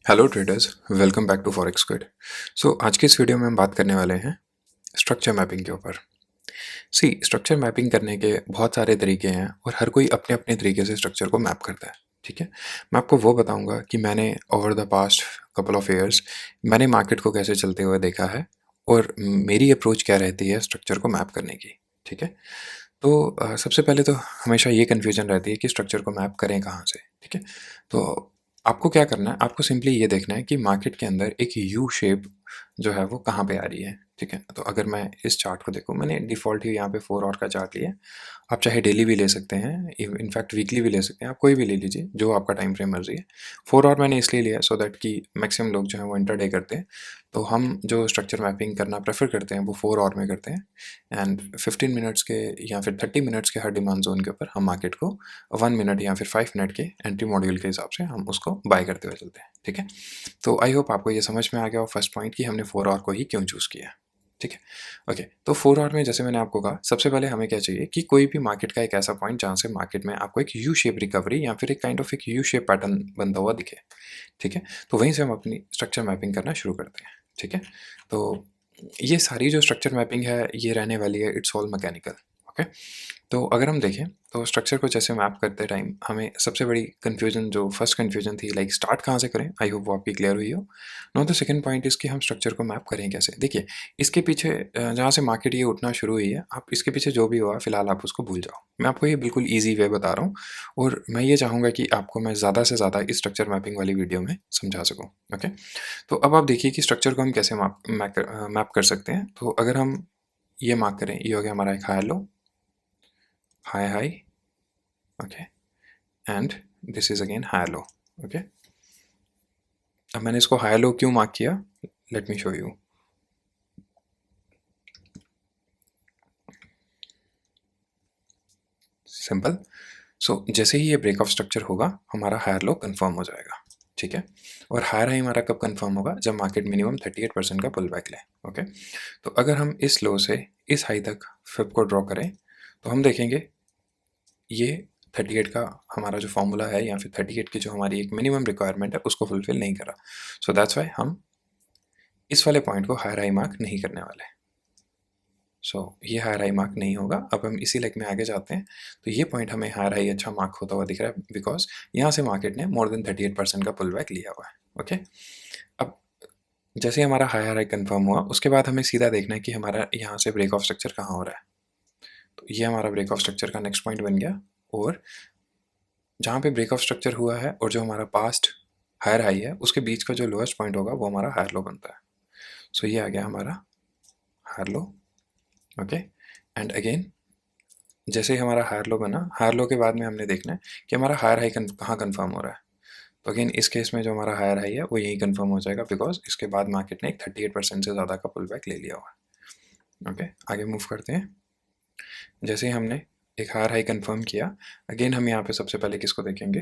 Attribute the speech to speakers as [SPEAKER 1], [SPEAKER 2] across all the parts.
[SPEAKER 1] Hello traders, welcome back to forex squid. So आज की इस वीडियो में हम बात करने वाले हैं स्ट्रक्चर मैपिंग के ऊपर। स्ट्रक्चर मैपिंग करने के बहुत सारे तरीके हैं और हर कोई अपने अपने तरीके से स्ट्रक्चर को मैप करता है। ठीक है, मैं आपको वो बताऊंगा कि मैंने over the past couple of years मैंने मार्केट को कैसे चलते हुए देखा है और मेरी अप्रोच क्या रहती है स्ट्रक्चर को मैप करने की। ठीक है, तो सबसे पहले तो हमेशा ये कन्फ्यूजन रहती है कि स्ट्रक्चर को मैप करें कहाँ से। ठीक है, तो आपको क्या करना है, आपको सिंपली ये देखना है कि मार्केट के अंदर एक यू शेप जो है वो कहाँ पे आ रही है। ठीक है, तो अगर मैं इस चार्ट को देखूँ, मैंने डिफ़ॉल्ट ही यहाँ पे 4 आवर का चार्ट लिया है। आप चाहे डेली भी ले सकते हैं, इनफैक्ट वीकली भी ले सकते हैं, आप कोई भी ले लीजिए जो आपका टाइम फ्रेम मर्जी है। 4 आवर मैंने इसलिए लिया है सो दैट कि मैक्सिमम लोग जो हैं वो इंटरडे करते हैं, तो हम जो स्ट्रक्चर मैपिंग करना प्रेफर करते हैं वो 4 आवर में करते हैं। एंड 15 मिनट्स के या फिर 30 मिनट्स के हर डिमांड जोन के ऊपर हम मार्केट को 1 मिनट या फिर 5 मिनट के एंट्री मॉड्यूल के हिसाब से हम उसको बाय करते हुए चलते हैं। ठीक है, तो आई होप आपको ये समझ में आ गया हो फर्स्ट पॉइंट कि हमने 4 आवर को ही क्यों चूज़ किया है। ठीक है, ओके, तो 4 आवर में जैसे मैंने आपको कहा, सबसे पहले हमें क्या चाहिए कि कोई भी मार्केट का एक ऐसा पॉइंट जहाँ से मार्केट में आपको एक यू शेप रिकवरी या फिर एक काइंड ऑफ एक यू शेप पैटर्न बनता हुआ दिखे। ठीक है, तो वहीं से हम अपनी स्ट्रक्चर मैपिंग करना शुरू करते हैं। ठीक है, तो ये सारी जो स्ट्रक्चर मैपिंग है ये रहने वाली है, इट्स ऑल मैकेनिकल। ओके, तो अगर हम देखें तो स्ट्रक्चर को जैसे मैप करते टाइम हमें सबसे बड़ी कन्फ्यूजन, जो फर्स्ट कन्फ्यूजन थी, लाइक स्टार्ट कहाँ से करें, आई होप वो आपकी क्लियर हुई हो। No, the second point is कि हम स्ट्रक्चर को मैप करें कैसे। देखिए, इसके पीछे जहाँ से मार्केट ये उठना शुरू हुई है, आप इसके पीछे जो भी हुआ फिलहाल आप उसको भूल जाओ। मैं आपको ये बिल्कुल ईजी वे बता रहा हूँ और मैं ये चाहूँगा कि आपको मैं ज़्यादा से ज़्यादा इस स्ट्रक्चर मैपिंग वाली वीडियो में समझा सकूँ। ओके, तो अब आप देखिए कि स्ट्रक्चर को हम कैसे मैप कर सकते हैं। तो अगर हम ये मार्क करें, ये हो गया हमारा एक high low, high high. Okay, and this is again high low. Okay, अब मैंने इसको हाई लो क्यों मार्क किया, let me show you. Simple. So जैसे ही ये ब्रेक ऑफ स्ट्रक्चर होगा हमारा हायर लो कंफर्म हो जाएगा। ठीक है, और हायर हाई हमारा कब कंफर्म होगा, जब मार्केट मिनिमम 38% का पुल बैक ले। ओके, तो अगर हम इस लो से इस हाई तक फिब को ड्रॉ करें तो हम देखेंगे ये 38 का हमारा जो फॉर्मूला है या फिर 38 की जो हमारी एक मिनिमम रिक्वायरमेंट है उसको फुलफिल नहीं करा। सो दैट्स वाई हम इस वाले पॉइंट को हायर हाई मार्क नहीं करने वाले। ये हायर हाई मार्क नहीं होगा। अब हम इसी लेग में आगे जाते हैं, तो ये पॉइंट हमें हायर हाई अच्छा मार्क होता हुआ दिख रहा है बिकॉज यहाँ से मार्केट ने मोर देन 38% का पुल बैक लिया हुआ है। ओके, अब जैसे हमारा हायर हाई कंफर्म हुआ उसके बाद हमें सीधा देखना है कि हमारा यहाँ से ब्रेक ऑफ स्ट्रक्चर कहाँ हो रहा है। तो ये हमारा ब्रेक ऑफ स्ट्रक्चर का नेक्स्ट पॉइंट बन गया, और जहाँ पे ब्रेक ऑफ स्ट्रक्चर हुआ है और जो हमारा पास्ट हायर हाई है उसके बीच का जो लोएस्ट पॉइंट होगा वो हमारा हायर लो बनता है। ये आ गया हमारा higher low. Okay, and again जैसे ही हमारा हायर लो बना, हायर लो के बाद में हमने देखना है कि हमारा हायर हाई कहाँ कन्फर्म हो रहा है। तो अगेन इस केस में जो हमारा हायर हाई है वो यही कन्फर्म हो जाएगा बिकॉज इसके बाद मार्केट ने एक 38% से ज़्यादा का पुल बैक ले लिया हुआ है। ओके, आगे मूव करते हैं। जैसे ही हमने एक हायर हाई कन्फर्म किया, अगेन हम यहाँ पे सबसे पहले किसको देखेंगे,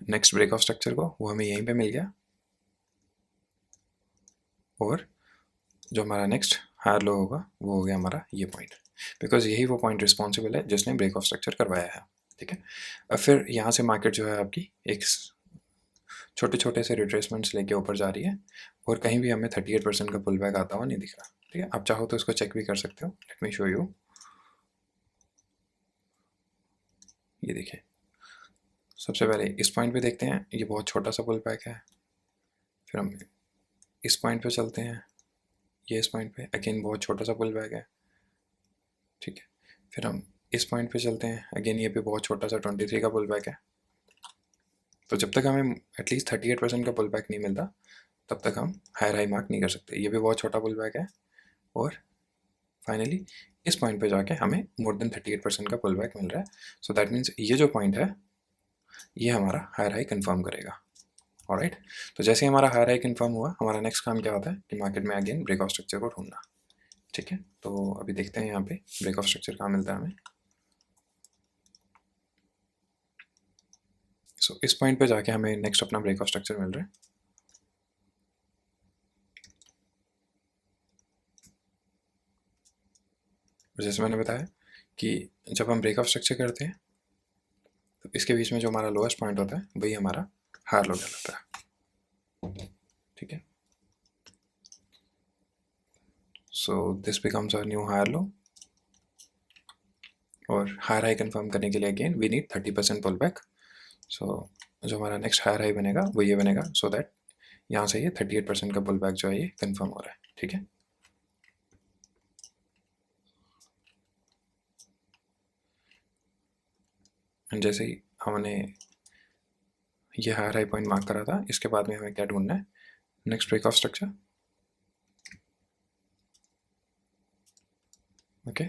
[SPEAKER 1] नेक्स्ट ब्रेक ऑफ स्ट्रक्चर को, वो हमें यहीं पे मिल गया। और जो हमारा नेक्स्ट हायर लो होगा वो हो गया हमारा ये पॉइंट, बिकॉज यही वो पॉइंट रिस्पॉन्सिबल है जिसने ब्रेक ऑफ स्ट्रक्चर करवाया है। ठीक है, अब फिर यहाँ से मार्केट जो है आपकी एक छोटे छोटे से रिट्रेसमेंट्स लेके ऊपर जा रही है और कहीं भी हमें 38% का पुल बैक आता हुआ नहीं दिख रहा। ठीक है, आप चाहो तो इसको चेक भी कर सकते हो, लेट मी शो यू। ये देखिए, सबसे पहले इस पॉइंट पे देखते हैं, ये बहुत छोटा सा पुल बैक है। फिर हम इस पॉइंट पे चलते हैं, ये इस पॉइंट पे अगेन बहुत छोटा सा पुल बैक है। ठीक है, फिर हम इस पॉइंट पे चलते हैं, अगेन ये पे बहुत छोटा सा 23 का पुल बैक है। तो जब तक हमें एटलीस्ट 38% का पुल बैक नहीं मिलता तब तक हम हायर हाई मार्क नहीं कर सकते। ये भी बहुत छोटा पुल बैक है और फाइनली इस पॉइंट पे जाके हमें मोर देन 38% का पुल बैक मिल रहा है। सो दैट मीन्स ये जो पॉइंट है ये हमारा हायर हाई कंफर्म करेगा। ऑलराइट, तो जैसे ही हमारा हायर हाई कंफर्म हुआ, हमारा नेक्स्ट काम क्या होता है कि मार्केट में अगेन ब्रेक ऑफ स्ट्रक्चर को ढूंढना। ठीक है, तो अभी देखते हैं यहाँ पे ब्रेक ऑफ स्ट्रक्चर कहाँ मिलता है हमें। इस पॉइंट पे जाके हमें नेक्स्ट अपना ब्रेक ऑफ स्ट्रक्चर मिल रहा है। जैसे मैंने बताया कि जब हम ब्रेक ऑफ स्ट्रक्चर करते हैं तो इसके बीच में जो हमारा लोएस्ट पॉइंट होता है वही हमारा हायर लो कहलाता है। ठीक है। So this becomes our new higher low, और हायर हाई कंफर्म करने के लिए again we need 30% pull back. So जो हमारा नेक्स्ट हायर हाई बनेगा वो ये बनेगा, सो दैट यहाँ से ये 38% का पुल बैक जो है ये कंफर्म हो रहा है। ठीक है। एंड जैसे ही हमने ये हायर हाई पॉइंट मार्क करा था, इसके बाद में हमें क्या ढूंढना है, next break of structure. Okay.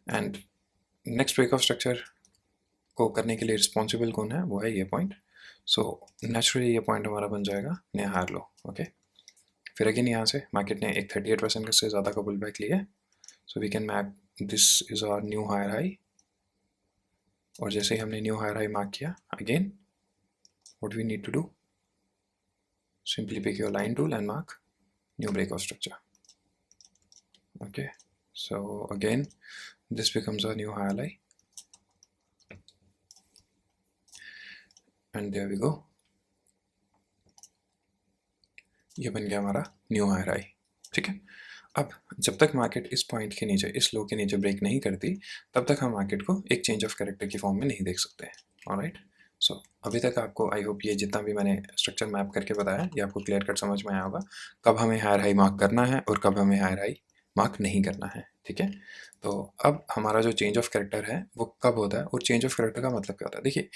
[SPEAKER 1] And next break of structure को करने के लिए रिस्पॉन्सिबल कौन है, वो है ये पॉइंट। सो नेचुरली ये पॉइंट हमारा बन जाएगा नया हायर लो। ओके। फिर अगेन यहाँ से मार्केट ने एक 38% से ज़्यादा का पुल बैक लिया है, so we can map this is our new higher high. और जैसे ही हमने न्यू हायर हाई मार्क किया, again what we need to do, simply pick your line tool and mark new break of structure. Okay, so again this becomes a new higher high, and there we go, ये बन गया हमारा new higher high. ठीक है। अब जब तक market इस पॉइंट के नीचे, इस लो के नीचे ब्रेक नहीं करती, तब तक हम मार्केट को एक चेंज ऑफ कैरेक्टर की फॉर्म में नहीं देख सकते हैं। ऑलराइट। सो अभी तक आपको आई होप ये जितना भी मैंने स्ट्रक्चर मैप करके बताया ये आपको क्लियर कट समझ में आया होगा, कब हमें हायर हाई मार्क करना है और कब हमें हायर हाई मार्क नहीं करना है। ठीक है। तो अब हमारा जो चेंज ऑफ कैरेक्टर है वो कब होता है, और चेंज ऑफ कैरेक्टर का मतलब क्या होता है। देखिए,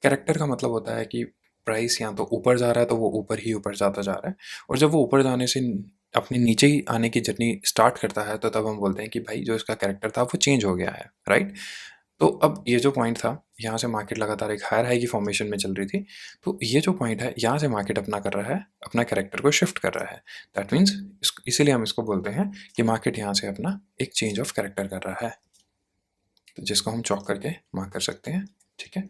[SPEAKER 1] कैरेक्टर का मतलब होता है कि प्राइस या तो ऊपर जा रहा है तो वो ऊपर ही ऊपर जाता जा रहा है, और जब वो ऊपर जाने से अपने नीचे ही आने की जर्नी स्टार्ट करता है तो तब हम बोलते हैं कि भाई जो इसका कैरेक्टर था वो चेंज हो गया है। राइट। तो अब ये जो पॉइंट था, यहाँ से मार्केट लगातार एक हायर हाई की फॉर्मेशन में चल रही थी, तो ये जो पॉइंट है यहाँ से मार्केट अपना कर रहा है, अपना कैरेक्टर को शिफ्ट कर रहा है। दैट मीन्स इसीलिए हम इसको बोलते हैं कि मार्केट यहाँ से अपना एक चेंज ऑफ कैरेक्टर कर रहा है, तो जिसको हम चॉक करके मार्क कर सकते हैं। ठीक है।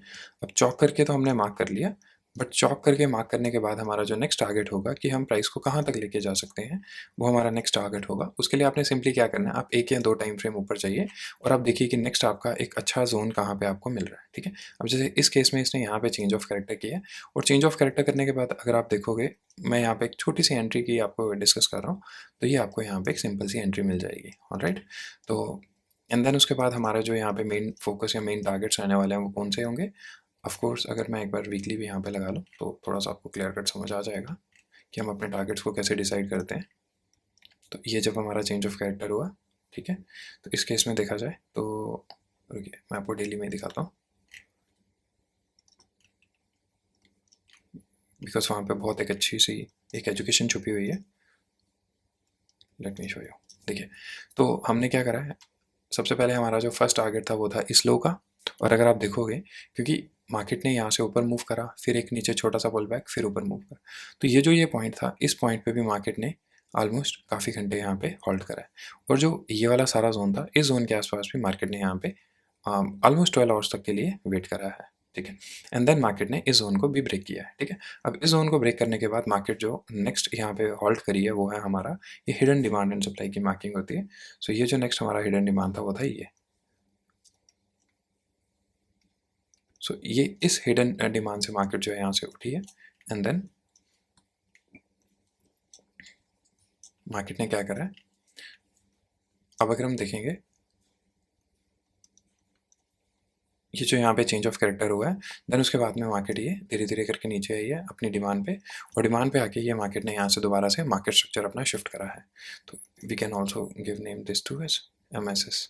[SPEAKER 1] अब चॉक करके तो हमने मार्क कर लिया, बट चॉक करके मार्क करने के बाद हमारा जो नेक्स्ट टारगेट होगा कि हम प्राइस को कहाँ तक लेके जा सकते हैं, वो हमारा नेक्स्ट टारगेट होगा। उसके लिए आपने सिंपली क्या करना है, आप एक या दो टाइम फ्रेम ऊपर जाइए और आप देखिए कि नेक्स्ट आपका एक अच्छा जोन कहाँ पे आपको मिल रहा है। ठीक है। अब जैसे इस केस में इसने यहाँ पे चेंज ऑफ कैरेक्टर किया है, और चेंज ऑफ कैरेक्टर करने के बाद अगर आप देखोगे, मैं यहाँ पे एक छोटी सी एंट्री की आपको डिस्कस कर रहा हूँ, तो ये आपको यहाँ पे एक सिंपल सी एंट्री मिल जाएगी। ऑलराइट। तो एंड देन उसके बाद हमारा जो यहाँ पे मेन फोकस या मेन टारगेट्स रहने वाले हैं वो कौन से होंगे। ऑफ कोर्स अगर मैं एक बार वीकली भी यहाँ पे लगा लूँ तो थोड़ा सा आपको क्लियर कट समझ आ जाएगा कि हम अपने टारगेट्स को कैसे डिसाइड करते हैं। तो ये जब हमारा चेंज ऑफ कैरेक्टर हुआ, ठीक है, तो इस केस में देखा जाए तो रुकिए मैं आपको डेली में दिखाता हूँ, बिकॉज वहाँ पे बहुत एक अच्छी सी एक एजुकेशन छुपी हुई है। Late me show you. देखिए, तो हमने क्या करा है, सबसे पहले हमारा जो फर्स्ट टारगेट था वो था इस लो का, और अगर आप देखोगे क्योंकि मार्केट ने यहाँ से ऊपर मूव करा, फिर एक नीचे छोटा सा पुल बैक, फिर ऊपर मूव करा, तो ये जो ये पॉइंट था, इस पॉइंट पे भी मार्केट ने ऑलमोस्ट काफ़ी घंटे यहाँ पे होल्ड करा है, और जो ये वाला सारा जोन था, इस जोन के आसपास भी मार्केट ने यहाँ पे ऑलमोस्ट 12 आवर्स तक के लिए वेट करा है। ठीक है। एंड देन मार्केट ने इस जोन को भी ब्रेक किया है। ठीक है। अब इस जोन को ब्रेक करने के बाद मार्केट जो नेक्स्ट यहाँ पे होल्ड करी है वो है हमारा ये हिडन डिमांड एंड सप्लाई की मार्किंग होती है। सो ये जो नेक्स्ट हमारा हिडन डिमांड था वो था ये। सो ये इस हिडन डिमांड से मार्केट जो है यहाँ से उठी है, एंड देन मार्केट ने क्या करा है, अब अगर हम देखेंगे ये जो यहाँ पे चेंज ऑफ कैरेक्टर हुआ है, देन उसके बाद में मार्केट ये धीरे धीरे करके नीचे आई है अपनी डिमांड पे, और डिमांड पे आके ये मार्केट ने यहाँ से दोबारा से मार्केट स्ट्रक्चर अपना शिफ्ट करा है। तो we can also give name this to as MSS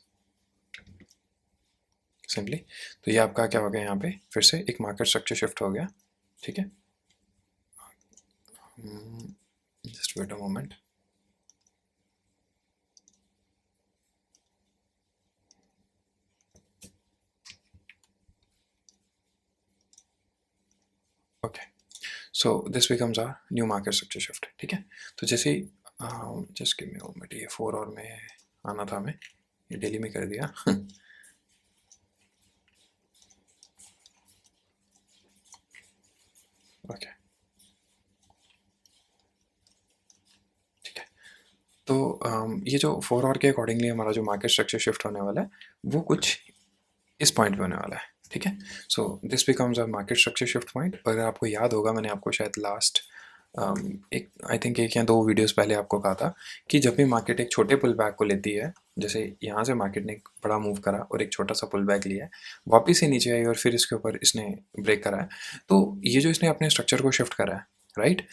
[SPEAKER 1] simply. तो ये आपका क्या हो गया, यहाँ पे फिर से एक मार्केट स्ट्रक्चर शिफ्ट हो गया। ठीक है। Just wait a moment. Okay, so this becomes our new market structure shift. ठीक है। तो जैसे ही just give me a moment, ये 4 और में आना था हमें, ये डेली में कर दिया। ओके, ठीक है। तो ये जो 4 आवर के अकॉर्डिंगली हमारा जो मार्केट स्ट्रक्चर शिफ्ट होने वाला है वो कुछ इस पॉइंट पे होने वाला है। ठीक है। So this becomes a market structure shift point. अगर आपको याद होगा, मैंने आपको शायद लास्ट एक आई थिंक 1 या 2 वीडियोस पहले आपको कहा था कि जब भी मार्केट एक छोटे पुल बैक को लेती है, जैसे यहाँ से मार्केट ने एक बड़ा मूव करा और एक छोटा सा पुल बैक लिया है, वापस से नीचे आई और फिर इसके ऊपर इसने ब्रेक करा है, तो ये जो इसने अपने स्ट्रक्चर को शिफ्ट करा है, राइट?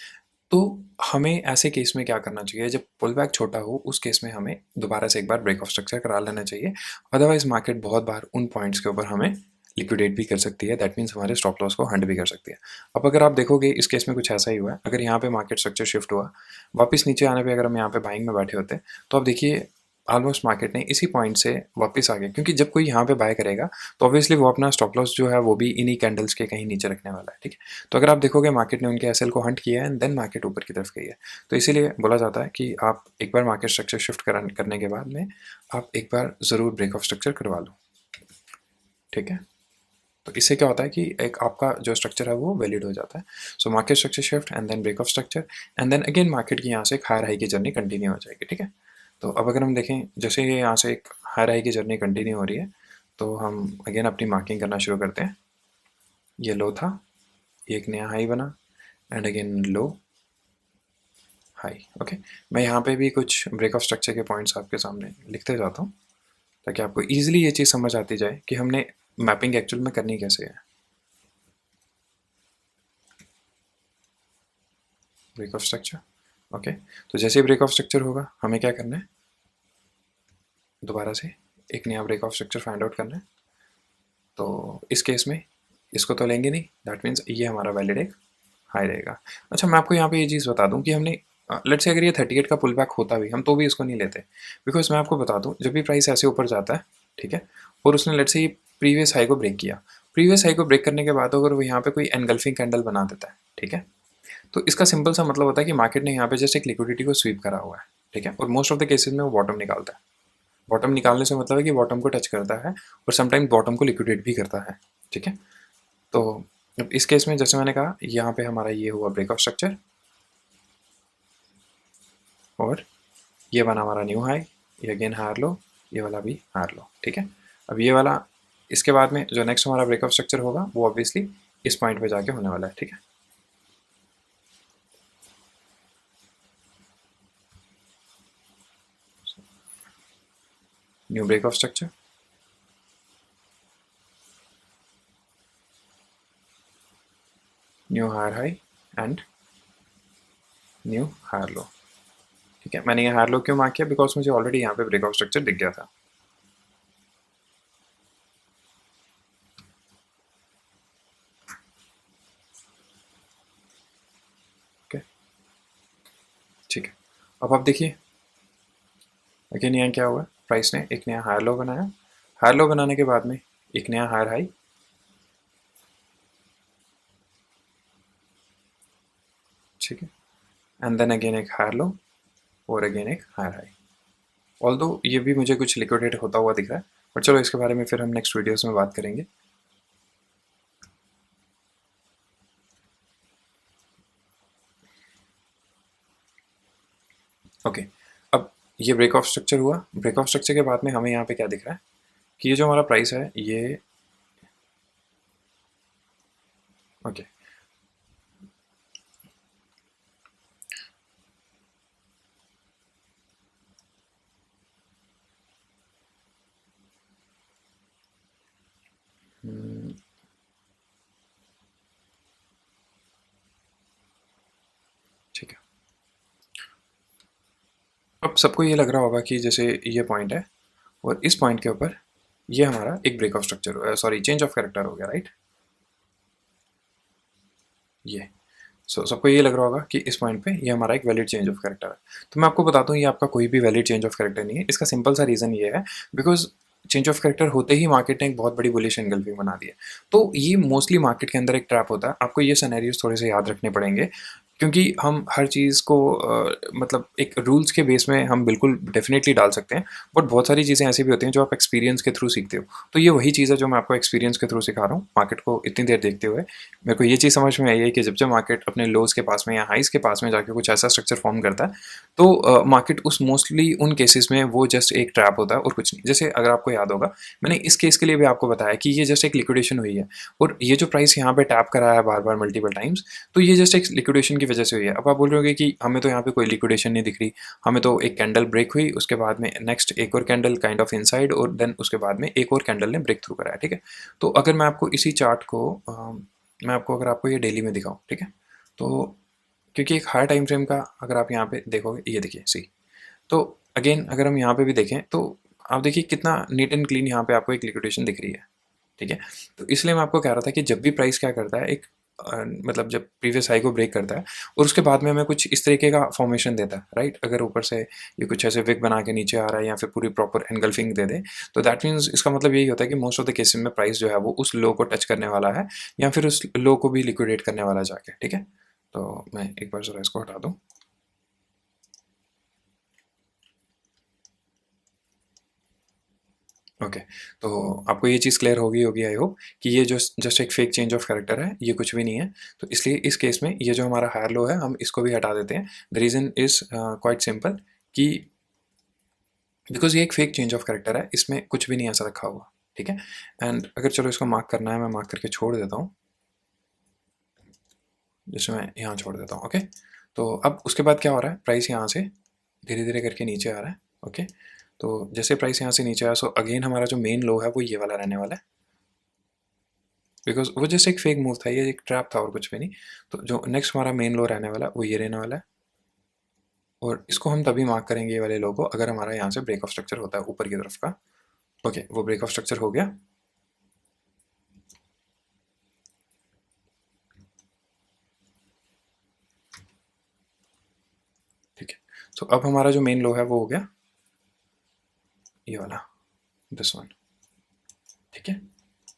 [SPEAKER 1] तो हमें ऐसे केस में क्या करना चाहिए, जब पुल बैक छोटा हो उस केस में हमें दोबारा से एक बार ब्रेक ऑफ स्ट्रक्चर करा लेना चाहिए। अदरवाइज मार्केट बहुत बार उन पॉइंट्स के ऊपर हमें लिक्विडेट भी कर सकती है, दैट मीन्स हमारे स्टॉप लॉस को हंट भी कर सकती है। अब अगर आप देखोगे इस केस में कुछ ऐसा ही हुआ है, अगर यहाँ पे मार्केट स्ट्रक्चर शिफ्ट हुआ, वापस नीचे आने पे अगर हम यहाँ पे बाइंग में बैठे होते तो आप देखिए ऑलमोस्ट मार्केट ने इसी पॉइंट से वापस आ गया, क्योंकि जब कोई यहाँ पे बाय करेगा तो ऑब्वियसली वो अपना स्टॉप लॉस जो है वो भी इन्हीं कैंडल्स के कहीं नीचे रखने वाला है, ठीक है। तो अगर आप देखोगे मार्केट ने उनके एसएल को हंट किया है एंड देन मार्केट ऊपर की तरफ गई है, तो इसीलिए बोला जाता है कि आप एक बार मार्केट स्ट्रक्चर शिफ्ट करने के बाद में आप एक बार ज़रूर ब्रेक ऑफ स्ट्रक्चर करवा लो, ठीक है। तो इससे क्या होता है कि एक आपका जो स्ट्रक्चर है वो वैलिड हो जाता है। So market structure shift and then break of structure and then again market की यहाँ से एक हायर हाई की जर्नी कंटिन्यू हो जाएगी, ठीक है। तो अब अगर हम देखें जैसे ये यहाँ से एक हायर हाई की जर्नी कंटिन्यू हो रही है, तो हम अगेन अपनी मार्किंग करना शुरू करते हैं। ये लो था, एक नया हाई बना and again low high, okay. मैं यहाँ पे भी कुछ ब्रेक ऑफ स्ट्रक्चर के पॉइंट्स आपके सामने लिखते जाता हूँ ताकि आपको ईजिली ये चीज़ समझ आती जाए कि हमने मैपिंग एक्चुअल में करनी कैसे है। Break of structure, okay. तो जैसे ही ब्रेक ऑफ स्ट्रक्चर होगा हमें क्या करना है, दोबारा से एक नया break of structure find out करना है। तो इस केस में इसको तो लेंगे नहीं, दैट मीन्स ये हमारा वैलिड एक हाई रहेगा। अच्छा, मैं आपको यहाँ पे ये चीज़ बता दूँ कि हमने लेट्स से अगर ये 38 का पुल बैक होता भी हम तो भी इसको नहीं लेते, बिकॉज मैं आपको बता दूँ जब भी प्राइस ऐसे ऊपर जाता है, ठीक है, और उसने लेट्स से प्रीवियस हाई को ब्रेक किया, प्रीवियस हाई को ब्रेक करने के बाद अगर वो यहाँ पे कोई एनगल्फिंग कैंडल बना देता है, ठीक है, तो इसका सिंपल सा मतलब होता है कि मार्केट ने यहाँ पे जस्ट एक लिक्विडिटी को स्वीप करा हुआ है, ठीक है, और मोस्ट ऑफ द केसेस में वो बॉटम निकालता है। बॉटम निकालने से मतलब है कि बॉटम को टच करता है और समटाइम बॉटम को लिक्विडेट भी करता है, ठीक है। तो इस केस में जैसे मैंने कहा यहाँ पे हमारा ये हुआ ब्रेक ऑफ स्ट्रक्चर और ये बना हमारा न्यू हाई, ये अगेन हायर लो, ये वाला भी हायर लो, ठीक है। अब ये वाला इसके बाद में जो नेक्स्ट हमारा ब्रेक ऑफ स्ट्रक्चर होगा वो ऑब्वियसली इस पॉइंट पे जाके होने वाला है, ठीक है। New break of structure, new higher high and new higher low, ठीक है। मैंने ये हायर लो क्यों मार्क किया, बिकॉज मुझे ऑलरेडी यहाँ पे ब्रेक ऑफ स्ट्रक्चर दिख गया था। ओके, ठीक है। अब आप देखिए अगेन यहाँ क्या हुआ, प्राइस ने एक नया हायर लो बनाया, हायर लो बनाने के बाद में एक नया हायर हाई, ठीक है, एंड देन अगेन एक हायर लो और अगेन एक हायर हाई। ऑल्दो ये भी मुझे कुछ लिक्विडेट होता हुआ दिख रहा है, बट चलो इसके बारे में फिर हम नेक्स्ट वीडियोस में बात करेंगे। ओके, अब ये ब्रेक ऑफ स्ट्रक्चर हुआ, ब्रेक ऑफ स्ट्रक्चर के बाद में हमें यहाँ पे क्या दिख रहा है कि ये जो हमारा प्राइस है ये ओके ठीक है। अब सबको ये लग रहा होगा कि जैसे ये पॉइंट है और इस पॉइंट के ऊपर ये हमारा एक break of structure sorry change of character हो गया, राइट। ये सबको ये लग रहा होगा कि इस पॉइंट पे ये हमारा एक वैलिड चेंज ऑफ कैरेक्टर है। तो मैं आपको बता दूं ये आपका कोई भी वैलिड चेंज ऑफ कैरेक्टर नहीं है। इसका सिंपल सा रीज़न ये है बिकॉज चेंज ऑफ कैरेक्टर होते ही मार्केट ने एक बहुत बड़ी बुलिश एंगल्फिंग बना दी है। तो ये मोस्टली मार्केट के अंदर एक ट्रैप होता है, आपको ये सिनेरियोस थोड़े से याद रखने पड़ेंगे क्योंकि हम हर चीज़ को मतलब एक रूल्स के बेस में हम बिल्कुल डेफिनेटली डाल सकते हैं, बट बहुत सारी चीज़ें ऐसी भी होती हैं जो आप एक्सपीरियंस के थ्रू सीखते हो। तो ये वही चीज़ है जो मैं आपको एक्सपीरियंस के थ्रू सिखा रहा हूँ। मार्केट को इतनी देर देखते हुए मेरे को ये चीज़ समझ में आई है कि जब जब मार्केट अपने लोज के पास में या हाइस के पास में जाके कुछ ऐसा स्ट्रक्चर फॉर्म करता है तो मार्केट उस मोस्टली उन केसेस में वो जस्ट एक ट्रैप होता है और कुछ नहीं। जैसे अगर आपको याद होगा मैंने इस केस के लिए भी आपको बताया कि ये जस्ट एक लिक्विडेशन हुई है और ये जो प्राइस यहाँ पे टैप करा है बार बार मल्टीपल टाइम्स, तो ये जस्ट एक लिक्विडेशन की वजह से हुई है। अब आप बोल रहे होगे कि हमें तो यहाँ पे कोई लिक्विडेशन नहीं दिख रही, हमें तो एक कैंडल ब्रेक हुई, उसके बाद में नेक्स्ट एक और कैंडल काइंड ऑफ इनसाइड, और देन उसके बाद में एक और कैंडल ने ब्रेक थ्रू कराया, ठीक है। तो अगर मैं आपको इसी चार्ट को मैं अगर आपको ये डेली में दिखाऊँ, ठीक है, तो क्योंकि एक हाई टाइम फ्रेम का अगर आप यहाँ पे देखोगे, ये देखिए सी, तो अगेन अगर हम यहाँ पे भी देखें तो आप देखिए कितना नीट एंड क्लीन यहाँ पे आपको एक लिक्विडेशन दिख रही है, ठीक है। तो इसलिए मैं आपको कह रहा था कि जब भी प्राइस क्या करता है, एक मतलब जब प्रीवियस हाई को ब्रेक करता है और उसके बाद में हमें कुछ इस तरीके का फॉर्मेशन देता है, राइट, अगर ऊपर से ये कुछ ऐसे विक बना के नीचे आ रहा है या फिर पूरी प्रॉपर एनगल्फिंग दे दे, तो दैट मीन्स इसका मतलब यही होता है कि मोस्ट ऑफ द केसेस में प्राइस जो है वो उस लो को टच करने वाला है या फिर उस लो को भी लिक्विडेट करने वाला जाके, ठीक है। तो मैं एक बार जरा इसको हटा दूँ। ओके, तो आपको ये चीज़ क्लियर होगी होगी आई होप कि ये जो जस्ट एक फेक चेंज ऑफ कैरेक्टर है, ये कुछ भी नहीं है। तो इसलिए इस केस में ये जो हमारा हायर लो है, हम इसको भी हटा देते हैं। The reason is quite simple कि बिकॉज ये एक फेक चेंज ऑफ कैरेक्टर है, इसमें कुछ भी नहीं ऐसा रखा हुआ, ठीक है। एंड अगर चलो इसको मार्क करना है, मैं मार्क करके छोड़ देता हूँ, जैसे मैं यहाँ छोड़ देता हूँ। ओके, तो अब उसके बाद क्या हो रहा है, प्राइस यहाँ से धीरे धीरे करके नीचे आ रहा है। ओके, तो जैसे प्राइस यहाँ से नीचे आया, सो अगेन हमारा जो मेन लो है वो ये वाला रहने वाला है, बिकॉज वो जैसे एक फेक मूव था, ये एक ट्रैप था और कुछ भी नहीं। तो जो नेक्स्ट हमारा मेन लो रहने वाला है वो ये रहने वाला है, और इसको हम तभी मार्क करेंगे ये वाले लो को अगर हमारा यहाँ से ब्रेक ऑफ स्ट्रक्चर होता है ऊपर की तरफ का। ओके, वो ब्रेक ऑफ स्ट्रक्चर हो गया। ठीक है, तो अब हमारा जो मेन लो है वो हो गया ये वाला, दिस वन, ठीक है।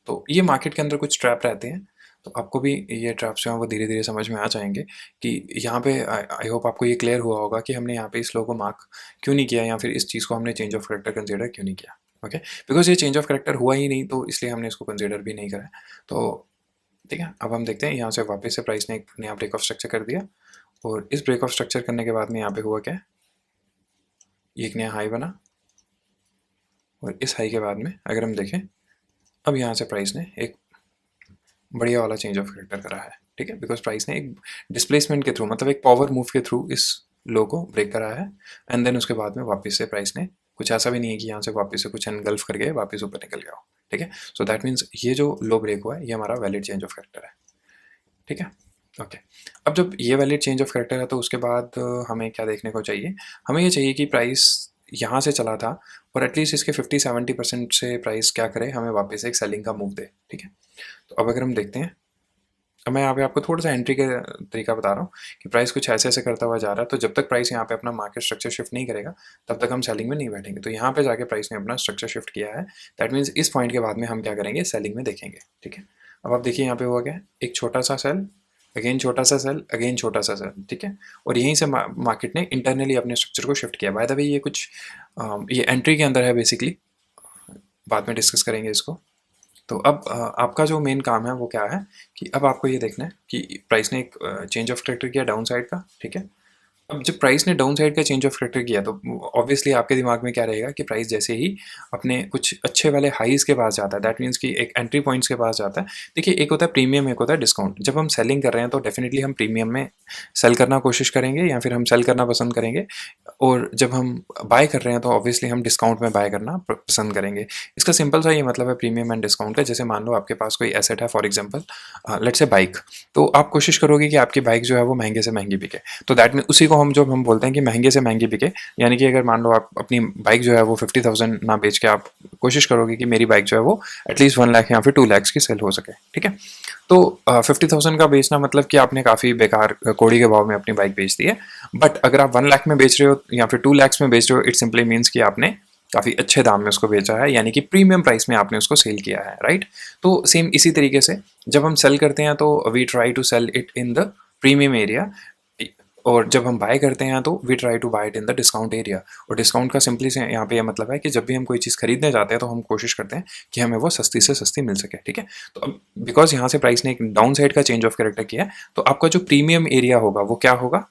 [SPEAKER 1] तो ये मार्केट के अंदर कुछ ट्रैप रहते हैं, तो आपको भी ये ट्रैप्स जो हैं वो धीरे धीरे समझ में आ जाएंगे कि यहाँ पे आई होप आपको ये क्लियर हुआ होगा कि हमने यहाँ पे इस लो को मार्क क्यों नहीं किया या फिर इस चीज़ को हमने चेंज ऑफ करेक्टर कंसिडर क्यों नहीं किया। ओके, बिकॉज ये चेंज ऑफ करेक्टर हुआ ही नहीं, तो इसलिए हमने इसको कंसिडर भी नहीं करा। तो ठीक है, अब हम देखते हैं यहाँ से वापस से प्राइस ने एक नया ब्रेक ऑफ स्ट्रक्चर कर दिया, और इस ब्रेक ऑफ स्ट्रक्चर करने के बाद में यहाँ पे हुआ क्या, ये एक नया हाई बना, और इस हाई के बाद में अगर हम देखें, अब यहाँ से प्राइस ने एक बढ़िया वाला चेंज ऑफ करेक्टर करा है, ठीक है। बिकॉज प्राइस ने एक डिस्प्लेसमेंट के थ्रू, मतलब एक पावर मूव के थ्रू इस लो को ब्रेक करा है, एंड देन उसके बाद में वापस से प्राइस ने कुछ ऐसा भी नहीं है कि यहाँ से वापस से कुछ एनगल्फ करके वापस ऊपर निकल गया हो, ठीक है। सो दैट मीन्स ये जो लो ब्रेक हुआ है ये हमारा वैलिड चेंज ऑफ करेक्टर है, ठीक है। ओके, अब जब ये वैलिड चेंज ऑफ करेक्टर है तो उसके बाद हमें क्या देखने को चाहिए, हमें ये चाहिए कि प्राइस यहाँ से चला था और एटलीस्ट इसके 50-70% से प्राइस क्या करे, हमें वापस एक सेलिंग का मूव दे, ठीक है। तो अब अगर हम देखते हैं, अब मैं यहाँ पे आपको थोड़ा सा एंट्री का तरीका बता रहा हूँ कि प्राइस कुछ ऐसे ऐसे करता हुआ जा रहा है, तो जब तक प्राइस यहाँ पे अपना मार्केट स्ट्रक्चर शिफ्ट नहीं करेगा तब तक हम सेलिंग में नहीं बैठेंगे। तो यहाँ पे जाके प्राइस ने अपना स्ट्रक्चर शिफ्ट किया है, दैट मीन्स इस पॉइंट के बाद में हम क्या करेंगे, सेलिंग में देखेंगे, ठीक है। अब आप देखिए यहाँ पे हुआ क्या है, एक छोटा सा सेल, अगेन छोटा सा सेल, अगेन छोटा सा सेल, ठीक है। और यहीं से मार्केट ने इंटरनली अपने स्ट्रक्चर को शिफ्ट किया। बाय द वे ये कुछ ये एंट्री के अंदर है बेसिकली, बाद में डिस्कस करेंगे इसको। तो अब आपका जो मेन काम है वो क्या है कि अब आपको ये देखना है कि प्राइस ने एक चेंज ऑफ करेक्टर किया डाउन साइड का, ठीक है। अब जब प्राइस ने डाउन साइड का चेंज ऑफ करेक्टर किया तो ऑब्वियसली आपके दिमाग में क्या रहेगा कि प्राइस जैसे ही अपने कुछ अच्छे वाले हाईज के पास जाता है, दैट मीन्स कि एक एंट्री पॉइंट्स के पास जाता है। देखिए, एक होता है प्रीमियम, एक होता है डिस्काउंट। जब हम सेलिंग कर रहे हैं तो डेफिनेटली हम प्रीमियम में सेल करना कोशिश करेंगे या फिर हम सेल करना पसंद करेंगे, और जब हम बाय कर रहे हैं तो ऑब्वियसली हम डिस्काउंट में बाय करना पसंद करेंगे। इसका सिंपल सा ये मतलब है प्रीमियम एंड डिस्काउंट का। जैसे मान लो आपके पास कोई एसेट है, for example let's say bike, तो आप कोशिश करोगे कि आपकी बाइक जो है वो महंगे से महंगी बिके, तो दैट मीन उसी को हम बोलते हैं कि महंगे से महंगी बिके। यानी कि अगर मान लो आप अपनी बाइक जो है वो 50,000 ना बेच के आप कोशिश करोगे कि मेरी बाइक जो है वो एटलीस्ट 1 लाख या फिर 2 लाख की सेल हो सके, ठीक है। तो 50,000 का बेचना मतलब कि आपने काफ़ी बेकार कोड़ी के भाव में अपनी बाइक बेच दी है। बट अगर आप 1 लाख में बेच रहे हो या फिर 2 लाख में बेच रहे हो, इट सिंपली मीन्स कि आपने काफ़ी अच्छे दाम में उसको बेचा है, यानी कि प्रीमियम प्राइस में आपने उसको सेल किया है, राइट। तो सेम इसी तरीके से जब हम सेल करते हैं तो we try to sell it in the premium area, और जब हम बाय करते हैं तो we try to buy it in the discount area. और डिस्काउंट का सिंपली से यहाँ पे यह मतलब है कि जब भी हम कोई चीज़ खरीदने जाते हैं तो हम कोशिश करते हैं कि हमें वो सस्ती से सस्ती मिल सके, ठीक है। तो अब बिकॉज यहाँ से प्राइस ने एक डाउन साइड का चेंज ऑफ कैरेक्टर किया है, तो आपका जो प्रीमियम एरिया होगा वो क्या होगा,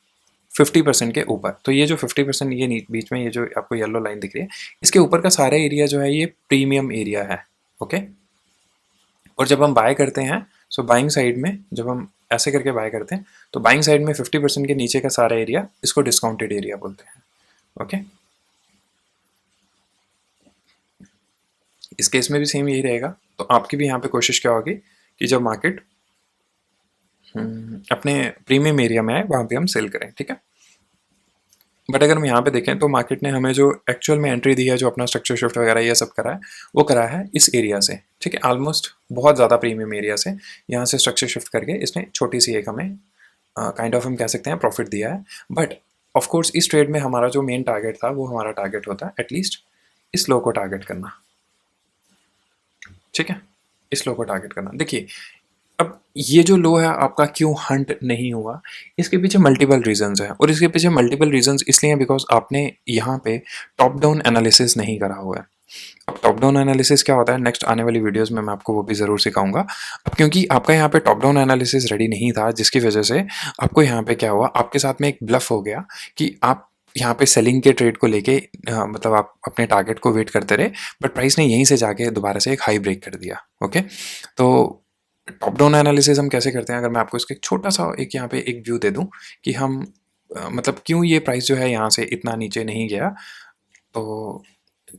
[SPEAKER 1] 50% के ऊपर। तो ये जो 50% ये बीच में ये जो आपको येलो लाइन दिख रही है, इसके ऊपर का सारा एरिया जो है ये प्रीमियम एरिया है, ओके। और जब हम बाय करते हैं, सो बाइंग साइड में जब हम ऐसे करके बाय करते हैं तो बाइंग साइड में 50% के नीचे का सारा एरिया इसको डिस्काउंटेड एरिया बोलते हैं। ओके, इस केस में भी सेम यही रहेगा। तो आपकी भी यहाँ पे कोशिश क्या होगी कि जब मार्केट अपने प्रीमियम एरिया में आए वहाँ पे हम सेल करें, ठीक है। बट अगर हम यहाँ पे देखें तो मार्केट ने हमें जो एक्चुअल में एंट्री दी है, जो अपना स्ट्रक्चर शिफ्ट वगैरह ये सब करा है, वो करा है इस एरिया से, ठीक है। ऑलमोस्ट बहुत ज़्यादा प्रीमियम एरिया से यहाँ से स्ट्रक्चर शिफ्ट करके इसने छोटी सी एक हमें काइंड ऑफ हम कह सकते हैं प्रॉफिट दिया है। बट ऑफकोर्स इस ट्रेड में हमारा जो मेन टारगेट था वो हमारा टारगेट होता है एटलीस्ट इस लो को टारगेट करना, ठीक है। इस लो को टारगेट करना। देखिए अब ये जो लो है आपका क्यों हंट नहीं हुआ, इसके पीछे मल्टीपल रीजंस हैं। और इसके पीछे मल्टीपल रीजंस इसलिए हैं बिकॉज आपने यहाँ पे टॉप डाउन एनालिसिस नहीं करा हुआ है। अब टॉप डाउन एनालिसिस क्या होता है नेक्स्ट आने वाली वीडियोस में मैं आपको वो भी ज़रूर सिखाऊंगा। अब क्योंकि आपका यहाँ पे टॉप डाउन एनालिसिस रेडी नहीं था, जिसकी वजह से आपको यहाँ पे क्या हुआ, आपके साथ में एक ब्लफ हो गया कि आप यहाँ पे सेलिंग के ट्रेड को लेके मतलब आप अपने टारगेट को वेट करते रहे, बट प्राइस ने यहीं से जाके दोबारा से एक हाई ब्रेक कर दिया। ओके, तो टॉप डाउन एनालिसिस हम कैसे करते हैं, अगर मैं आपको इसका एक छोटा सा एक यहाँ पे एक व्यू दे दूँ कि हम मतलब क्यों ये प्राइस जो है यहाँ से इतना नीचे नहीं गया, तो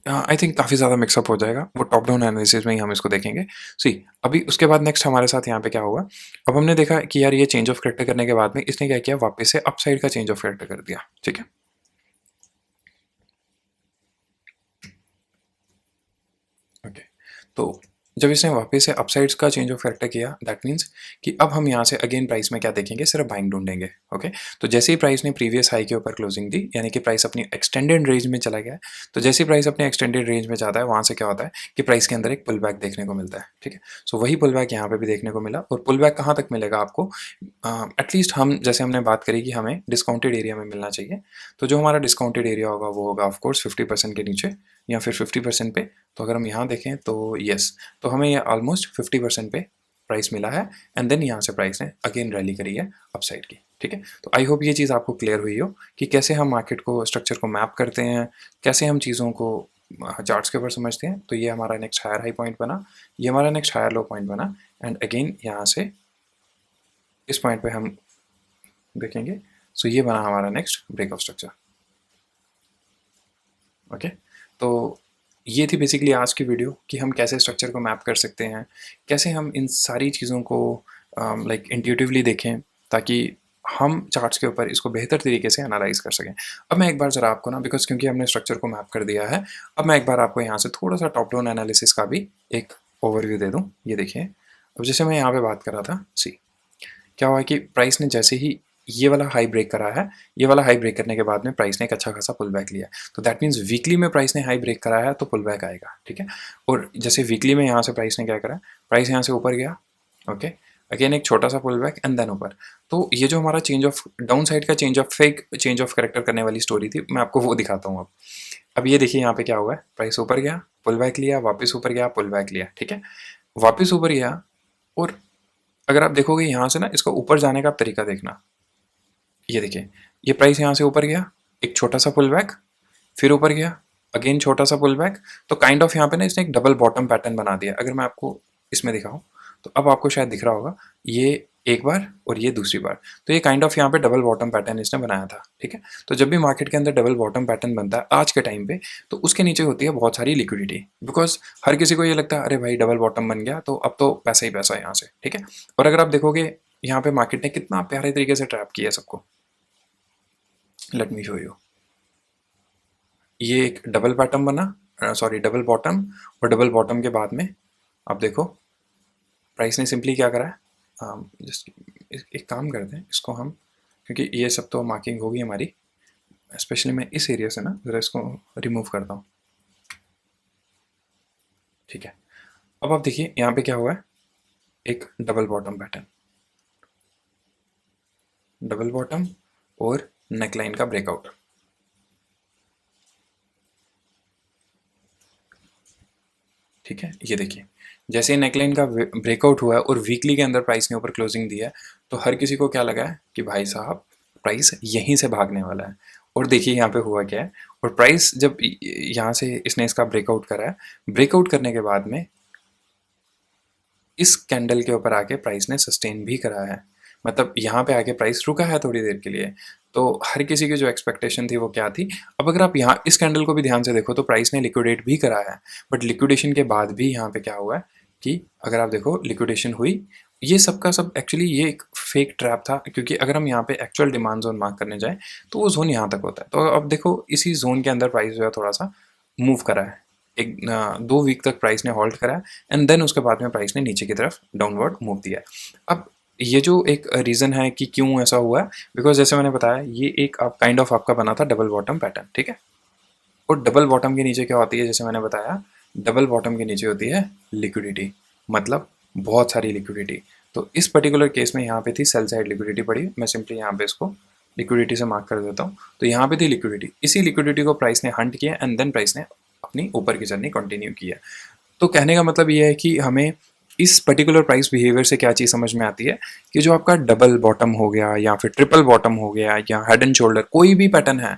[SPEAKER 1] आई थिंक काफ़ी ज़्यादा मिक्सअप हो जाएगा। वो टॉप डाउन एनालिसिस में ही हम इसको देखेंगे। सी अभी उसके बाद नेक्स्ट हमारे साथ यहाँ पे क्या होगा, अब हमने देखा कि यार ये चेंज ऑफ कैरेक्टर करने के बाद में इसने क्या किया, वापस से अपसाइड का चेंज ऑफ कैरेक्टर कर दिया, ठीक है। ओके, तो जब इसने वापस से अपसाइड्स का चेंज ऑफ कैरेक्टर किया, दैट मीन्स कि अब हम यहाँ से अगेन प्राइस में क्या देखेंगे, सिर्फ बाइंग ढूंढेंगे। ओके, तो जैसे ही प्राइस ने प्रीवियस हाई के ऊपर क्लोजिंग दी, यानी कि प्राइस अपनी एक्सटेंडेड रेंज में चला गया है, तो जैसे ही प्राइस अपने एक्सटेंडेड रेंज में जाता है वहाँ से क्या होता है कि प्राइस के अंदर एक पुल बैक देखने को मिलता है, ठीक है। सो वही पुल बैक यहाँ पे भी देखने को मिला। और पुल बैक कहाँ तक मिलेगा आपको, एटलीस्ट हम जैसे हमने बात करी कि हमें डिस्काउंटेड एरिया में मिलना चाहिए, तो जो हमारा डिस्काउंटेड एरिया होगा वो होगा ऑफकोर्स 50% के नीचे या फिर 50% पे। तो अगर हम यहाँ देखें तो यस, तो हमें ये ऑलमोस्ट 50% पे प्राइस मिला है एंड देन यहाँ से प्राइस ने अगेन रैली करी है अपसाइड की, ठीक है। तो आई होप ये चीज़ आपको क्लियर हुई हो कि कैसे हम मार्केट को स्ट्रक्चर को मैप करते हैं, कैसे हम चीज़ों को चार्ट्स के ऊपर समझते हैं। तो ये हमारा नेक्स्ट हायर हाई पॉइंट बना, ये हमारा नेक्स्ट हायर लो पॉइंट बना एंड अगेन यहाँ से इस पॉइंट पे हम देखेंगे। सो ये बना हमारा next break of structure. Okay, तो ये थी बेसिकली आज की वीडियो कि हम कैसे स्ट्रक्चर को मैप कर सकते हैं, कैसे हम इन सारी चीज़ों को लाइक इंट्यूटिवली देखें ताकि हम चार्ट्स के ऊपर इसको बेहतर तरीके से एनालाइज कर सकें। अब मैं एक बार ज़रा आपको ना, बिकॉज क्योंकि हमने स्ट्रक्चर को मैप कर दिया है, अब मैं एक बार आपको यहाँ से थोड़ा सा टॉप डाउन एनालिसिस का भी एक ओवरव्यू दे दूँ। ये देखिए, अब जैसे मैं यहाँ पे बात कर रहा था, सी क्या हुआ कि प्राइस ने जैसे ही ये वाला हाई ब्रेक करा है, ये वाला हाई ब्रेक करने के बाद में प्राइस ने एक अच्छा खासा पुल बैक लिया, तो दैट मीन्स वीकली में प्राइस ने हाई ब्रेक करा है तो पुल बैक आएगा, ठीक है। और जैसे वीकली में यहाँ से प्राइस ने क्या करा, प्राइस यहाँ से ऊपर गया, ओके, अगेन एक छोटा सा पुल बैक एंड देन ऊपर। तो ये जो हमारा चेंज ऑफ डाउन साइड का change of fake change of character करने वाली स्टोरी थी, मैं आपको वो दिखाता हूँ। अब ये देखिए यहाँ पे क्या हुआ है, प्राइस ऊपर गया, पुल बैक लिया, वापस ऊपर गया, पुल बैक लिया, ठीक है, वापस ऊपर गया। और अगर आप देखोगे यहाँ से ना, इसका ऊपर जाने का आप तरीका देखना, ये देखिए ये प्राइस यहाँ से ऊपर गया, एक छोटा सा पुल बैक, फिर ऊपर गया, अगेन छोटा सा पुल बैक। तो काइंड ऑफ यहाँ पे ना इसने एक डबल बॉटम पैटर्न बना दिया। अगर मैं आपको इसमें दिखाऊं तो अब आपको शायद दिख रहा होगा, ये एक बार और ये दूसरी बार, तो ये काइंड ऑफ यहाँ पे डबल बॉटम पैटर्न इसने बनाया था, ठीक है। तो जब भी मार्केट के अंदर डबल बॉटम पैटर्न बनता है आज के टाइम पे, तो उसके नीचे होती है बहुत सारी लिक्विडिटी, बिकॉज हर किसी को ये लगता है अरे भाई डबल बॉटम बन गया तो अब तो पैसा ही पैसा है यहाँ से, ठीक है। और अगर आप देखोगे यहाँ पे मार्केट ने कितना प्यारे तरीके से ट्रैप किया सबको, लेट मी शो यू। ये एक डबल बॉटम बना, सॉरी डबल बॉटम, और डबल बॉटम के बाद में आप देखो प्राइस ने सिंपली क्या करा है, जस्ट एक काम करते हैं इसको हम, क्योंकि ये सब तो मार्किंग होगी हमारी, स्पेशली मैं इस एरिया से ना ज़रा इसको रिमूव करता हूँ, ठीक है। अब आप देखिए यहाँ पे क्या हुआ है, एक double bottom pattern, double bottom और नेकलाइन का ब्रेकआउट, ठीक है। ये देखिए जैसे नेकलाइन का ब्रेकआउट हुआ है और वीकली के अंदर प्राइस ने ऊपर क्लोजिंग दिया है, तो हर किसी को क्या लगा है कि भाई साहब प्राइस यहीं से भागने वाला है। और देखिए यहाँ पे हुआ क्या है, और प्राइस जब यहाँ से इसने इसका ब्रेकआउट करा है, ब्रेकआउट करने के बाद में इस कैंडल के ऊपर आके प्राइस ने सस्टेन भी करा है। मतलब यहाँ पे आके प्राइस रुका है थोड़ी देर के लिए, तो हर किसी की जो एक्सपेक्टेशन थी वो क्या थी। अब अगर आप यहाँ इस कैंडल को भी ध्यान से देखो तो प्राइस ने लिक्विडेट भी करा है, बट लिक्विडेशन के बाद भी यहाँ पे क्या हुआ है कि अगर आप देखो लिक्विडेशन हुई, ये सब का सब एक्चुअली ये एक फेक ट्रैप था, क्योंकि अगर हम यहाँ पे एक्चुअल डिमांड जोन मार्क करने जाए तो वो जोन यहाँ तक होता है। तो अब देखो इसी जोन के अंदर प्राइस जो है थोड़ा सा मूव करा है, एक 2 वीक तक प्राइस ने होल्ड करा है, एंड देन उसके बाद में प्राइस ने नीचे की तरफ डाउनवर्ड मूव दिया है। अब ये जो एक रीज़न है कि क्यों ऐसा हुआ है, बिकॉज जैसे मैंने बताया ये एक आप काइंड ऑफ आपका बना था डबल बॉटम पैटर्न, ठीक है। और डबल बॉटम के नीचे क्या होती है, जैसे मैंने बताया डबल बॉटम के नीचे होती है लिक्विडिटी, मतलब बहुत सारी लिक्विडिटी। तो इस पर्टिकुलर केस में यहाँ पे थी सेल साइड लिक्विडिटी पड़ी, मैं सिंपली यहाँ पे इसको लिक्विडिटी से मार्क कर देता हूँ। तो यहाँ पे थी लिक्विडिटी, इसी लिक्विडिटी को प्राइस ने हंट किया एंड देन प्राइस ने अपनी ऊपर की जर्नी कंटिन्यू किया। तो कहने का मतलब ये है कि हमें इस पर्टिकुलर प्राइस बिहेवियर से क्या चीज़ समझ में आती है कि जो आपका डबल बॉटम हो गया या फिर ट्रिपल बॉटम हो गया या हेड एंड शोल्डर, कोई भी पैटर्न है,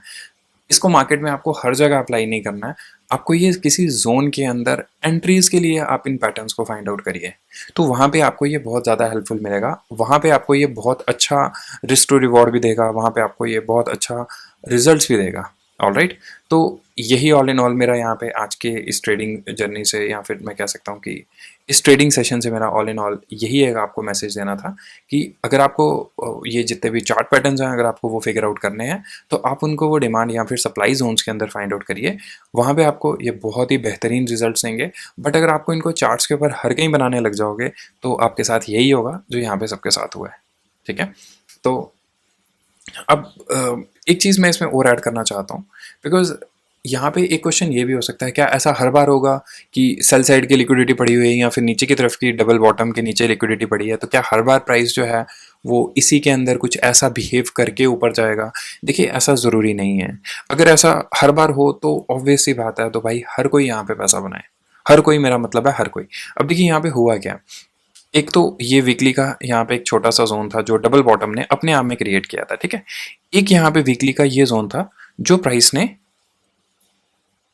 [SPEAKER 1] इसको मार्केट में आपको हर जगह अप्लाई नहीं करना है। आपको ये किसी जोन के अंदर एंट्रीज के लिए आप इन पैटर्न्स को फाइंड आउट करिए, तो वहाँ पे आपको ये बहुत ज़्यादा हेल्पफुल मिलेगा। वहाँ पे आपको ये बहुत अच्छा रिस्क टू रिवॉर्ड भी देगा, वहाँ पे आपको ये बहुत अच्छा रिजल्ट्स भी देगा। ऑलराइट, तो यही ऑल इन ऑल मेरा यहाँ पे आज के इस ट्रेडिंग जर्नी से, या फिर मैं कह सकता हूँ कि इस ट्रेडिंग सेशन से मेरा ऑल इन ऑल यही एक आपको मैसेज देना था कि अगर आपको ये जितने भी चार्ट पैटर्न्स हैं अगर आपको वो फिगर आउट करने हैं तो आप उनको वो डिमांड या फिर सप्लाई जोन्स के अंदर फाइंड आउट करिए, वहाँ पे आपको ये बहुत ही बेहतरीन रिजल्ट्स देंगे। बट अगर आपको इनको चार्ट्स के ऊपर हर कहीं बनाने लग जाओगे तो आपके साथ यही होगा जो यहाँ पे सबके साथ हुआ है, ठीक है। तो अब एक चीज़ मैं इसमें और ऐड करना चाहता हूँ, बिकॉज यहाँ पे एक क्वेश्चन ये भी हो सकता है, क्या ऐसा हर बार होगा कि सेल साइड की लिक्विडिटी पड़ी हुई है या फिर नीचे की तरफ की डबल बॉटम के नीचे लिक्विडिटी पड़ी है, तो क्या हर बार प्राइस जो है वो इसी के अंदर कुछ ऐसा बिहेव करके ऊपर जाएगा? देखिए ऐसा ज़रूरी नहीं है। अगर ऐसा हर बार हो तो ऑब्वियस सी बात है, तो भाई हर कोई यहाँ पे पैसा बनाए, हर कोई, मेरा मतलब है हर कोई। अब देखिए यहाँ पे हुआ क्या, एक तो ये वीकली का यहाँ पे एक छोटा सा जोन था जो डबल बॉटम ने अपने आप में क्रिएट किया था, ठीक है। एक यहाँ पे वीकली का ये जोन था जो प्राइस ने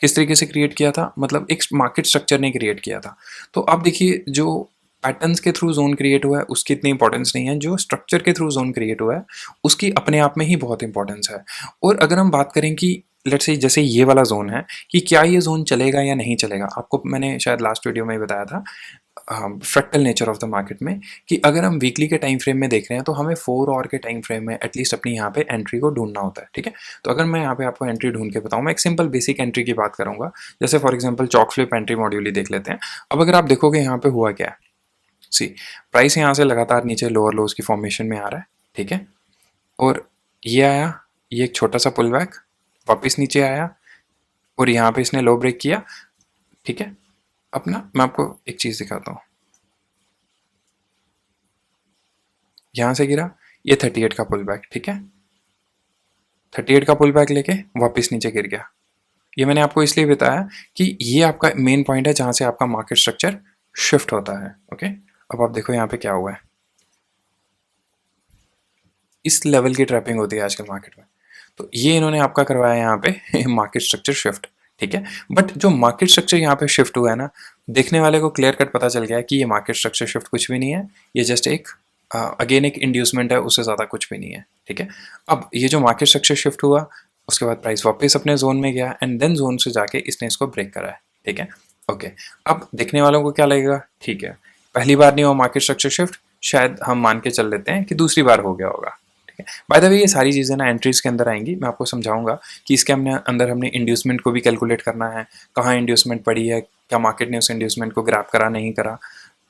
[SPEAKER 1] किस तरीके से क्रिएट किया था, मतलब एक मार्केट स्ट्रक्चर ने क्रिएट किया था। तो आप देखिए जो पैटर्न्स के थ्रू जोन क्रिएट हुआ है उसकी इतनी इंपॉर्टेंस नहीं है, जो स्ट्रक्चर के थ्रू जोन क्रिएट हुआ है उसकी अपने आप में ही बहुत इंपॉर्टेंस है। और अगर हम बात करें कि लेट्स से जैसे ये वाला जोन है कि क्या ये जोन चलेगा या नहीं चलेगा, आपको मैंने शायद लास्ट वीडियो में ही बताया था fractal nature of the market में, कि अगर हम वीकली के टाइम फ्रेम में देख रहे हैं तो हमें 4 आवर के टाइम फ्रेम में एटलीस्ट अपनी यहाँ पे एंट्री को ढूंढना होता है, ठीक है। तो अगर मैं यहाँ पे आपको एंट्री ढूंढ के बताऊँ, मैं एक सिंपल बेसिक एंट्री की बात करूँगा, जैसे for example chalk flip entry module ही देख लेते हैं। अब अगर आप देखोगे यहाँ पे हुआ क्या है, सी प्राइस यहाँ से लगातार नीचे लोअर लोज की फॉर्मेशन में आ रहा है, ठीक है। और ये आया, ये एक छोटा सा पुल बैक, वापिस नीचे आया और यहाँ पे इसने लो ब्रेक किया, ठीक है। अब ना मैं आपको एक चीज़ दिखाता हूँ, यहाँ से गिरा, ये 38 का पुल बैक, ठीक है। 38 का पुल बैक लेके वापस नीचे गिर गया। ये मैंने आपको इसलिए बताया कि ये आपका मेन पॉइंट है जहाँ से आपका मार्केट स्ट्रक्चर शिफ्ट होता है, ओके। अब आप देखो यहाँ पे क्या हुआ है, इस लेवल की ट्रैपिंग होती है आजकल मार्केट में, तो ये इन्होंने आपका करवाया यहाँ पे मार्केट स्ट्रक्चर शिफ्ट, ठीक है। बट जो मार्केट स्ट्रक्चर यहाँ पे शिफ्ट हुआ है ना, देखने वाले को क्लियर कट पता चल गया है कि ये मार्केट स्ट्रक्चर शिफ्ट कुछ भी नहीं है, ये जस्ट एक अगेन एक इंड्यूसमेंट है, उससे ज़्यादा कुछ भी नहीं है, ठीक है। अब ये जो मार्केट स्ट्रक्चर शिफ्ट हुआ उसके बाद प्राइस वापस अपने जोन में गया एंड देन जोन से जाके इसने इसको ब्रेक करा है, ठीक है, ओके। अब देखने वालों को क्या लगेगा, ठीक है पहली बार नहीं हुआ मार्केट स्ट्रक्चर शिफ्ट, शायद हम मान के चल लेते हैं कि दूसरी बार हो गया होगा, ठीक है। बाय द वे ये सारी चीज़ें ना एंट्रीज के अंदर आएंगी, मैं आपको समझाऊंगा कि इसके अंदर हमने इंड्यूसमेंट को भी कैलकुलेट करना है, कहाँ इंड्यूसमेंट पड़ी है, क्या मार्केट ने उस इंड्यूसमेंट को ग्रैब करा नहीं करा।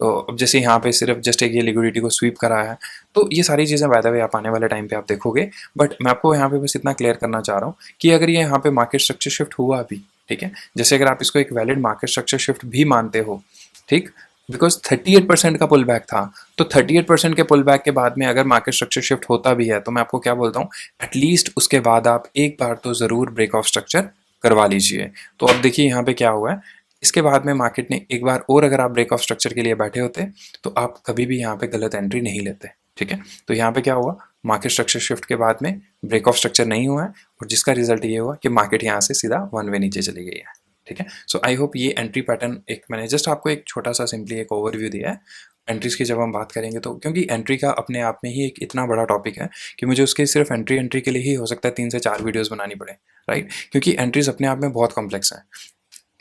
[SPEAKER 1] तो अब जैसे यहाँ पे सिर्फ जस्ट एक ये लिक्विडिटी को स्वीप करा है, तो ये सारी चीज़ें बाय द वे आप आने वाले टाइम पे आप देखोगे। बट मैं आपको यहाँ पे बस इतना क्लियर करना चाह रहा हूँ कि अगर ये यहाँ पे मार्केट स्ट्रक्चर शिफ्ट हुआ अभी, ठीक है, जैसे अगर आप इसको एक वैलिड मार्केट स्ट्रक्चर शिफ्ट भी मानते हो, ठीक, बिकॉज 38% का पुल बैक था, तो 38% के पुल बैक के बाद में अगर मार्केट स्ट्रक्चर शिफ्ट होता भी है तो मैं आपको क्या बोलता हूँ, एटलीस्ट उसके बाद आप एक बार तो ज़रूर ब्रेक ऑफ स्ट्रक्चर करवा लीजिए। तो अब देखिए यहाँ पे क्या हुआ है, इसके बाद में मार्केट ने एक बार और अगर आप ब्रेक ऑफ स्ट्रक्चर के लिए बैठे होते तो आप कभी भी यहाँ पे गलत एंट्री नहीं लेते, ठीक है। तो यहाँ पे क्या हुआ, मार्केट स्ट्रक्चर शिफ्ट के बाद में ब्रेक ऑफ स्ट्रक्चर नहीं हुआ है और जिसका रिजल्ट ये हुआ कि मार्केट यहाँ से सीधा वन वे नीचे चली गई है, ठीक है। सो आई होप ये एंट्री पैटर्न, एक मैंने जस्ट आपको एक छोटा सा सिंपली एक ओवरव्यू दिया है, एंट्रीज़ की जब हम बात करेंगे तो क्योंकि एंट्री का अपने आप में ही एक इतना बड़ा टॉपिक है कि मुझे उसके सिर्फ एंट्री के लिए ही हो सकता है 3 से 4 वीडियोज़ बनानी पड़े, राइट? क्योंकि एंट्रीज़ अपने आप में बहुत कॉम्प्लेक्स हैं।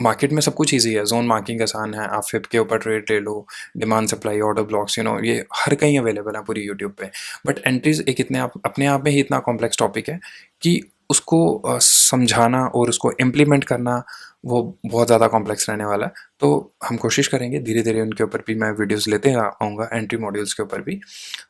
[SPEAKER 1] मार्केट में सब कुछ ईज़ी है, ज़ोन मार्किंग आसान है, आप फिब के ऊपर ट्रेड ले लो, डिमांड सप्लाई, ऑर्डर ब्लॉक्स, ये हर कहीं अवेलेबल है पूरी यूट्यूब पे। बट एंट्रीज़ एक इतने आप अपने आप में ही इतना कॉम्प्लेक्स टॉपिक है कि उसको समझाना और उसको इम्प्लीमेंट करना वो बहुत ज़्यादा कॉम्प्लेक्स रहने वाला है। तो हम कोशिश करेंगे धीरे-धीरे उनके ऊपर भी मैं वीडियोज़ लेते आऊँगा एंट्री मॉड्यूल्स के ऊपर भी।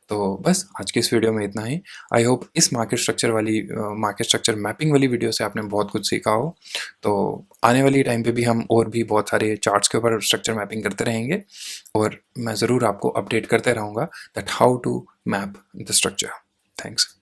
[SPEAKER 1] तो बस आज की इस वीडियो में इतना ही। आई होप इस मार्केट स्ट्रक्चर मैपिंग वाली वीडियो से आपने बहुत कुछ सीखा हो। तो आने वाली टाइम पे भी हम और भी बहुत सारे चार्ट्स के ऊपर स्ट्रक्चर मैपिंग करते रहेंगे और मैं ज़रूर आपको अपडेट करते रहूँगा that how to map the structure. Thanks.